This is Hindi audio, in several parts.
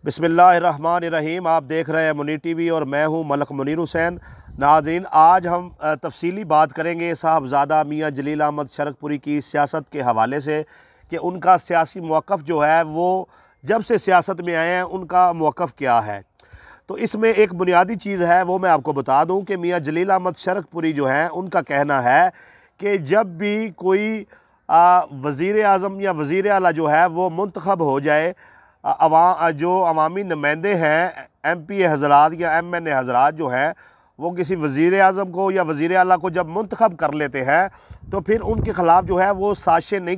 बिस्मिल्लाहिर्रहमानिर्रहीम। आप देख रहे हैं मुनीर टीवी और मैं हूं मलक मुनीर हुसैन। नाज़रीन, आज हम तफसीली बात करेंगे साहबज़ादा मियाँ जलील अहमद शरकपुरी की सियासत के हवाले से कि उनका सियासी मौक़िफ़ जो है वो जब से सियासत में आए हैं उनका मौक़िफ़ क्या है। तो इसमें एक बुनियादी चीज़ है वो मैं आपको बता दूं कि मियाँ जलील अहमद शरकपुरी जो हैं उनका कहना है कि जब भी कोई वज़ीर आज़म या वज़ीर आला जो है वो मुंतखब हो जाए, जो अवामी नुमाइंदे हैं MP हज़रात या MNA हज़रात जो हैं वो किसी वज़ीर आज़म को या वज़ीर आला को जब मुंतखब कर लेते हैं तो फिर उनके ख़िलाफ़ जो है वो साजिशें नहीं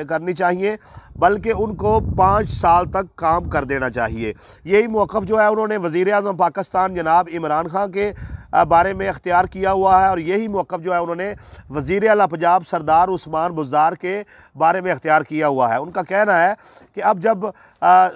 करनी चाहिए, बल्कि उनको 5 साल तक काम कर देना चाहिए। यही मौक़िफ़ जो है उन्होंने वज़ीर आज़म पाकिस्तान जनाब इमरान खान के बारे में अख्तियार किया हुआ है और यही मौक़िफ़ जो है उन्होंने वज़ीर आला पंजाब सरदार उस्मान बुज़दार के बारे में अख्तियार किया हुआ है। उनका कहना है कि अब जब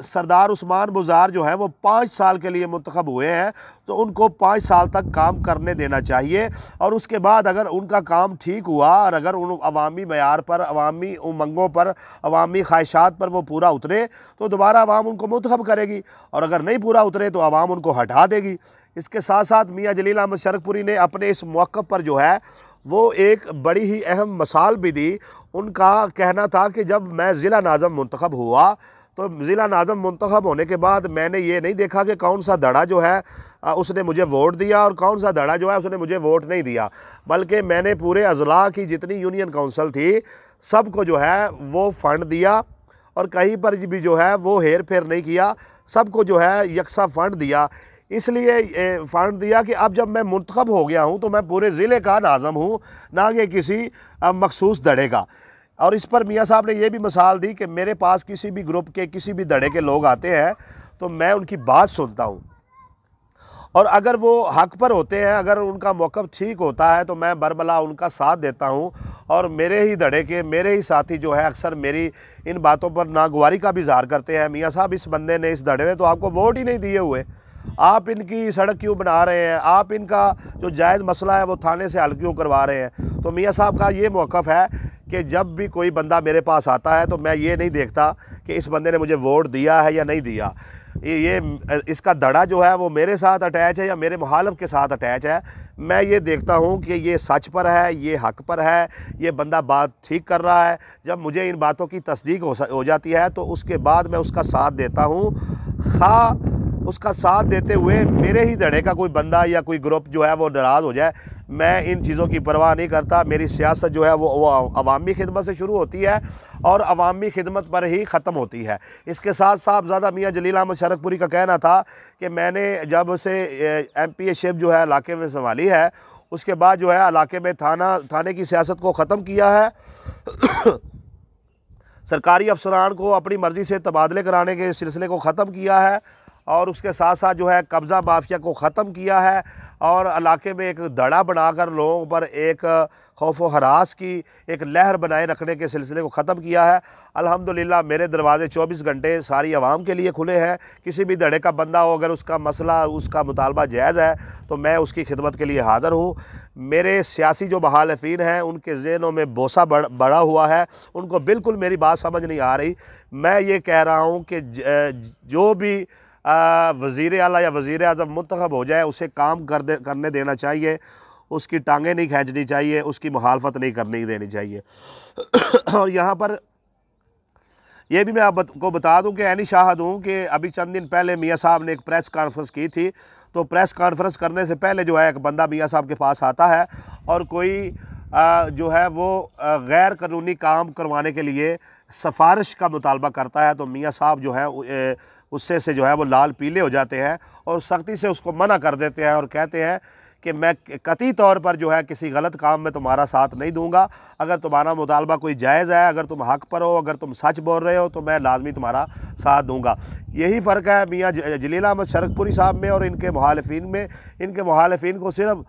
सरदार उस्मान बुज़दार जो हैं वो 5 साल के लिए मुंतखब हुए हैं तो उनको 5 साल तक काम करने देना चाहिए और उसके बाद अगर उनका काम ठीक हुआ और अगर उन अवामी मयार पर, अवामी उमंगों पर, अवामी ख्वाहिशात पर वो पूरा उतरे तो दोबारा अवाम उनको मुंतखब करेगी और अगर नहीं पूरा उतरे तो अवाम उनको हटा देगी। इसके साथ साथ मियाँ जलील अहमद शरकपुरी ने अपने इस मौक़िफ़ पर जो है वो एक बड़ी ही अहम मिसाल भी दी। उनका कहना था कि जब मैं ज़िला नाज़म मुंतखब हुआ तो ज़िला नाज़म मुंतखब होने के बाद मैंने ये नहीं देखा कि कौन सा धड़ा जो है उसने मुझे वोट दिया और कौन सा धड़ा जो है उसने मुझे वोट नहीं दिया, बल्कि मैंने पूरे अज़ला की जितनी यूनियन काउंसिल थी सबको जो है वो फ़ंड दिया और कहीं पर भी जो है वो हेर फेर नहीं किया, सबको जो है यकसा फ़ंड दिया। इसलिए फ़ंड दिया कि अब जब मैं मुंतखब हो गया हूँ तो मैं पूरे ज़िले का नाज़म हूँ, ना कि किसी मखसूस धड़े का। और इस पर मियाँ साहब ने यह भी मिसाल दी कि मेरे पास किसी भी ग्रुप के, किसी भी धड़े के लोग आते हैं तो मैं उनकी बात सुनता हूँ और अगर वो हक़ पर होते हैं, अगर उनका मौक़िफ़ ठीक होता है तो मैं बरबला उनका साथ देता हूँ और मेरे ही धड़े के, मेरे ही साथी जो है अक्सर मेरी इन बातों पर नागवारी का भी इज़हार करते हैं। मियाँ साहब, इस बंदे ने, इस धड़े ने तो आपको वोट ही नहीं दिए हुए, आप इनकी सड़क क्यों बना रहे हैं, आप इनका जो जायज़ मसला है वो थाने से हल क्यों करवा रहे हैं। तो मियाँ साहब का ये मौक़िफ़ है कि जब भी कोई बंदा मेरे पास आता है तो मैं ये नहीं देखता कि इस बंदे ने मुझे वोट दिया है या नहीं दिया, इसका धड़ा जो है वो मेरे साथ अटैच है या मेरे मुखालिफ के साथ अटैच है। मैं ये देखता हूँ कि ये सच पर है, ये हक़ पर है, ये बंदा बात ठीक कर रहा है। जब मुझे इन बातों की तस्दीक हो जाती है तो उसके बाद मैं उसका साथ देता हूँ, खा उसका साथ देते हुए मेरे ही धड़े का कोई बंदा या कोई ग्रुप जो है वो नाराज़ हो जाए, मैं इन चीज़ों की परवाह नहीं करता। मेरी सियासत जो है वो अवामी खिदमत से शुरू होती है और अवामी खिदमत पर ही ख़त्म होती है। इसके साथ साहबज़ादा मियाँ जलील अहमद शरकपुरी का कहना था कि मैंने जब से MP शिप जो है इलाके में संभाली है उसके बाद जो है इलाके में थाने की सियासत को ख़त्म किया है सरकारी अफसरान को अपनी मर्ज़ी से तबादले कराने के सिलसिले को ख़त्म किया है और उसके साथ साथ जो है कब्ज़ा माफिया को ख़त्म किया है और इलाके में एक धड़ा बनाकर लोगों पर एक खौफ व हरास की एक लहर बनाए रखने के सिलसिले को ख़त्म किया है। अल्हम्दुलिल्लाह मेरे दरवाज़े 24 घंटे सारी आवाम के लिए खुले हैं। किसी भी धड़े का बंदा हो, अगर उसका मसला, उसका मुतालबा जायज़ है तो मैं उसकी खिदमत के लिए हाज़िर हूँ। मेरे सियासी जो मुखालिफिन हैं उनके ज़हनों में बोसा बढ़ा हुआ है, उनको बिल्कुल मेरी बात समझ नहीं आ रही। मैं ये कह रहा हूँ कि जो भी वज़ीर आला या वज़ीर आज़म मुंतखब हो जाए उसे काम करने देना चाहिए, उसकी टांगें नहीं खींचनी चाहिए, उसकी मुखालफत नहीं करने देनी चाहिए। और यहाँ पर यह भी मैं आपको बता दूं कि ऐनी शाहद हूँ कि अभी चंद दिन पहले मियाँ साहब ने एक प्रेस कॉन्फ्रेंस की थी, तो प्रेस कॉन्फ्रेंस करने से पहले जो है एक बंदा मियाँ साहब के पास आता है और कोई जो है वो गैर कानूनी काम करवाने के लिए सिफारिश का मुतालबा करता है तो मियाँ साहब जो है उससे जो है वो लाल पीले हो जाते हैं और सख्ती से उसको मना कर देते हैं और कहते हैं कि मैं कतई तौर पर जो है किसी गलत काम में तुम्हारा साथ नहीं दूंगा। अगर तुम्हारा मुतालबा कोई जायज़ है, अगर तुम हक़ पर हो, अगर तुम सच बोल रहे हो तो मैं लाजमी तुम्हारा साथ दूंगा। यही फ़र्क है मियाँ जलील अहमद शरकपुरी साहब में और इनके मुखालिफिन में। इनके मुखालिफिन को सिर्फ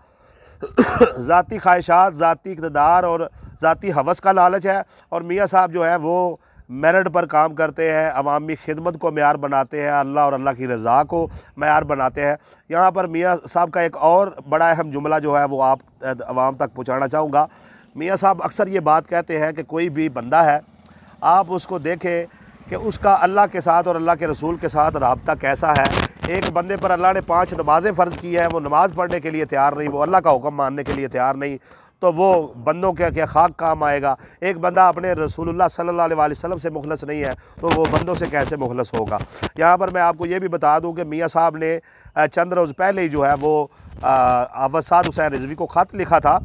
ज़ाती ख्वाहिशात, ज़ाती इक़्तिदार और ज़ाती हवस का लालच है और मियाँ साहब जो है वो मेरिट पर काम करते हैं, अवामी खिदमत को मेयार बनाते हैं, अल्लाह और अल्लाह की रज़ा को मेयार बनाते हैं। यहाँ पर मियाँ साहब का एक और बड़ा अहम जुमला जो है वो आप अवाम तक पहुँचाना चाहूँगा। मियाँ साहब अक्सर ये बात कहते हैं कि कोई भी बंदा है, आप उसको देखें कि उसका अल्लाह के साथ और अल्लाह के रसूल के साथ राब्ता कैसा है। एक बंदे पर अल्लाह ने 5 नमाज़ें फ़र्ज़ की है, वो नमाज़ पढ़ने के लिए तैयार नहीं, वो अल्लाह का हुक्म मानने के लिए तैयार नहीं, तो वो बंदों के क्या खाक काम आएगा। एक बंदा अपने रसूलुल्लाह सल्लल्लाहु अलैहि वसल्लम से मुखलस नहीं है तो वो बंदों से कैसे मुखलस होगा। यहाँ पर मैं आपको ये भी बता दूँ कि मियाँ साहब ने चंद रोज़ पहले ही जो है वो हाफ़िज़ साद हुसैन रिज़वी को ख़त लिखा था,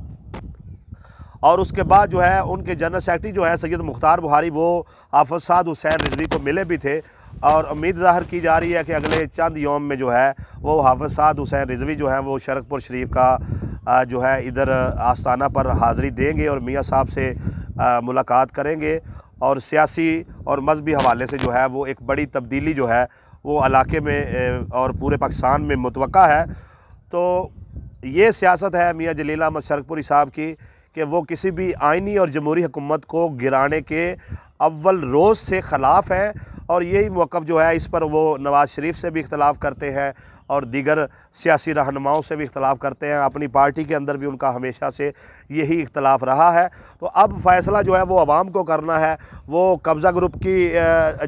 और उसके बाद जो है उनके जनरल सेक्रेटरी जो है सैयद मुख्तार बुहारी वो हाफ़िज़ साद हुसैन रिज़वी को मिले भी थे, और उम्मीद ज़ाहिर की जा रही है कि अगले चंद यौम में जो है वो हाफ़िज़ साद हुसैन रिज़वी जो है वो शरकपुर शरीफ का जो है इधर आस्थाना पर हाज़िरी देंगे और मियाँ साहब से मुलाकात करेंगे, और सियासी और मजहबी हवाले से जो है वो एक बड़ी तब्दीली जो है वो इलाके में और पूरे पाकिस्तान में मुतवक्का है। तो ये सियासत है मियाँ जलील अहमद शरकपुरी साहब की कि वो किसी भी आइनी और जमहूरी हुकूमत को गिराने के अव्वल रोज़ से ख़िलाफ़ है, और यही मौक़िफ़ जो है इस पर वो नवाज़ शरीफ से भी इख्तलाफ करते हैं और दीगर सियासी रहनुमाओं से भी इख्तलाफ करते हैं। अपनी पार्टी के अंदर भी उनका हमेशा से यही इख्तलाफ रहा है। तो अब फ़ैसला जो है वो आवाम को करना है। वो कब्ज़ा ग्रुप की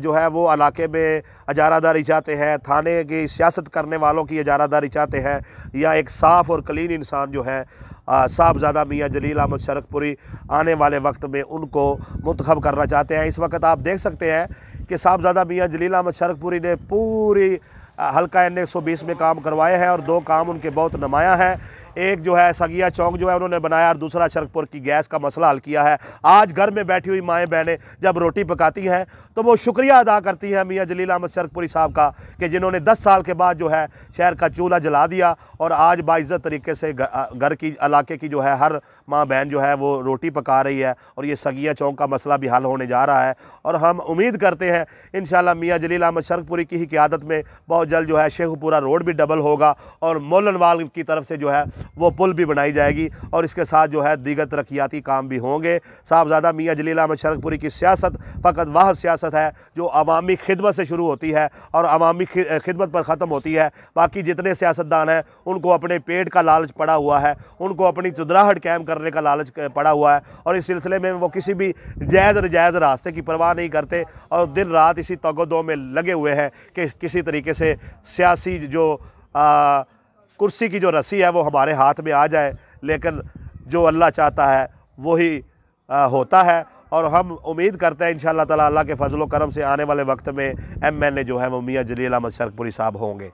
जो है वो इलाके में इजारादारी चाहते हैं, थाने की सियासत करने वालों की इजारादारी चाहते हैं, या एक साफ़ और क्लीन इंसान जो है साहबज़ादा मियाँ जलील अहमद शरकपुरी आने वाले वक्त में उनको मुंतखब करना चाहते हैं। इस वक्त आप देख सकते हैं कि साहबज़ादा मियाँ जलील अहमद शरकपुरी ने पूरी हल्का N 120 में काम करवाए हैं, और 2 काम उनके बहुत नुमायाँ हैं। एक जो है सगिया चौक जो है उन्होंने बनाया, और दूसरा शरकपुर की गैस का मसला हल किया है। आज घर में बैठी हुई माएँ बहनें जब रोटी पकाती हैं तो वो शुक्रिया अदा करती हैं मियाँ जलील अहमद शरकपुरी साहब का कि जिन्होंने 10 साल के बाद जो है शहर का चूल्हा जला दिया, और आज बाइज़्ज़त तरीके से घर की इलाके की जो है हर माँ बहन जो है वो रोटी पका रही है, और ये सगिया चौक का मसला भी हल होने जा रहा है। और हम उम्मीद करते हैं इंशाअल्लाह मियाँ जलील अहमद शरकपुरी की ही क़ियादत में बहुत जल्द जो है शेखुपुरा रोड भी डबल होगा, और मोलनवाल की तरफ से जो है वो पुल भी बनाई जाएगी, और इसके साथ जो है दीगर तरक्याती काम भी होंगे। साहबज़ादा मियाँ जलील अहमद शरकपुरी की सियासत फ़कत वह सियासत है जो अवामी खिदमत से शुरू होती है और अवामी खिदमत पर ख़त्म होती है। बाकी जितने सियासतदान हैं उनको अपने पेट का लालच पड़ा हुआ है, उनको अपनी चुदराहट कायम करने का लालच पड़ा हुआ है, और इस सिलसिले में वो किसी भी जायज़ नजायज़ रास्ते की परवाह नहीं करते, और दिन रात इसी तगदो में लगे हुए हैं कि किसी तरीके से सियासी जो कुर्सी की जो रस्सी है वो हमारे हाथ में आ जाए। लेकिन जो अल्लाह चाहता है वही होता है, और हम उम्मीद करते हैं इंशाअल्लाह ताला अल्लाह के फजल व करम से आने वाले वक्त में MNA जो है वो मियाँ जलील अहमद शरकपुरी साहब होंगे।